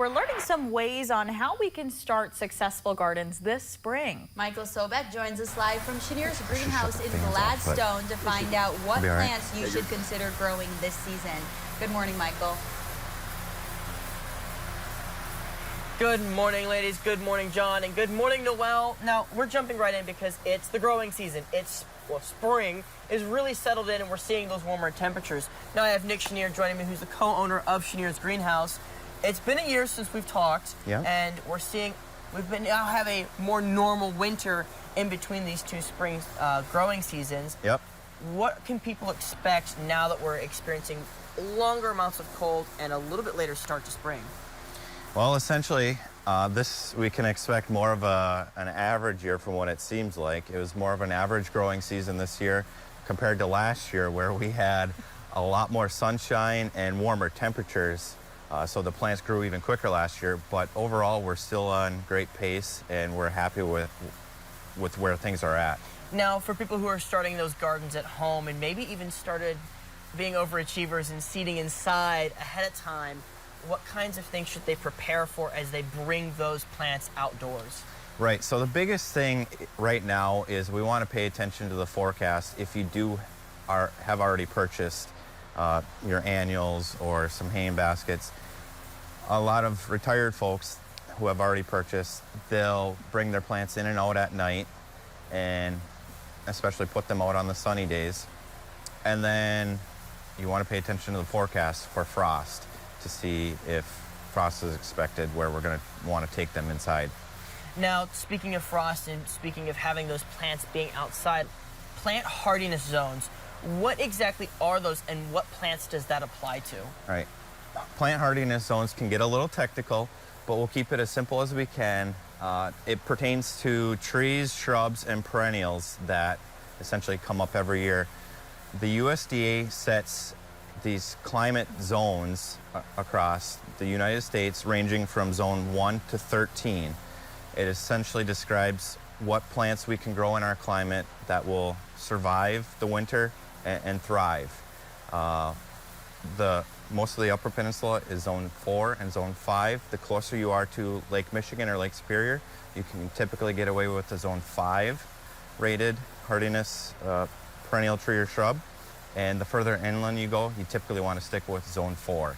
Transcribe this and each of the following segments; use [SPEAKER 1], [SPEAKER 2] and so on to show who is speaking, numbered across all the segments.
[SPEAKER 1] We're learning some ways on how we can start successful gardens this spring.
[SPEAKER 2] Michael Sobek joins us live from Chenier's greenhouse in Gladstone to find out what plants you should consider growing this season. Good morning, Michael.
[SPEAKER 3] Good morning, ladies. Good morning, John. And good morning, Noel. Now, we're jumping right in because it's the growing season. Spring is really settled in and we're seeing those warmer temperatures. Now, I have Nick Chenier joining me, who's the co-owner of Chenier's greenhouse. It's been a year since we've talked, and we've been now have a more normal winter in between these two spring growing seasons.
[SPEAKER 4] Yep.
[SPEAKER 3] What can people expect now that we're experiencing longer amounts of cold and a little bit later start to spring?
[SPEAKER 4] Well, essentially, we can expect more of an average year from what it seems like. It was more of an average growing season this year compared to last year, where we had a lot more sunshine and warmer temperatures. So the plants grew even quicker last year, but overall we're still on great pace and we're happy with where things are at.
[SPEAKER 3] Now, for people who are starting those gardens at home and maybe even started being overachievers and seeding inside ahead of time, what kinds of things should they prepare for as they bring those plants outdoors?
[SPEAKER 4] Right, so the biggest thing right now is we want to pay attention to the forecast. If you have already purchased your annuals or some haying baskets, a lot of retired folks who have already purchased, they'll bring their plants in and out at night and especially put them out on the sunny days. And then you want to pay attention to the forecast for frost to see if frost is expected, where we're going to want to take them inside.
[SPEAKER 3] Now, speaking of frost and speaking of having those plants being outside, plant hardiness zones. What exactly are those and what plants does that apply to?
[SPEAKER 4] Right. Plant hardiness zones can get a little technical, but we'll keep it as simple as we can. It pertains to trees, shrubs, and perennials that essentially come up every year. The USDA sets these climate zones across the United States ranging from zone 1 to 13. It essentially describes what plants we can grow in our climate that will survive the winter and thrive. Most of the Upper Peninsula is zone 4 and zone 5. The closer you are to Lake Michigan or Lake Superior, you can typically get away with the zone 5 rated hardiness perennial tree or shrub. And the further inland you go, you typically want to stick with zone 4.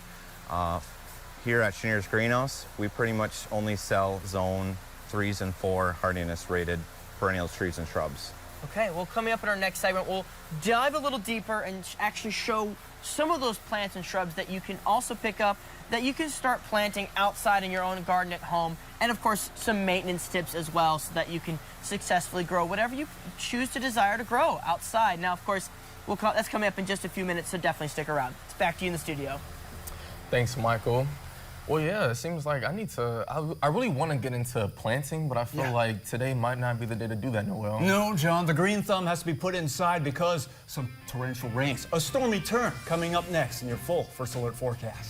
[SPEAKER 4] Here at Chenier's greenhouse, we pretty much only sell zone 3s and 4 hardiness rated perennial trees and shrubs.
[SPEAKER 3] Okay, well, coming up in our next segment, we'll dive a little deeper and actually show some of those plants and shrubs that you can also pick up, that you can start planting outside in your own garden at home, and of course, some maintenance tips as well so that you can successfully grow whatever you choose to desire to grow outside. Now, of course, that's coming up in just a few minutes, so definitely stick around. It's back to you in the studio.
[SPEAKER 5] Thanks, Michael. Well, yeah, it seems like I really want to get into planting, but I feel like today might not be the day to do that, Noel.
[SPEAKER 6] No, John, the green thumb has to be put inside because some torrential rains. A stormy turn coming up next in your full First Alert forecast.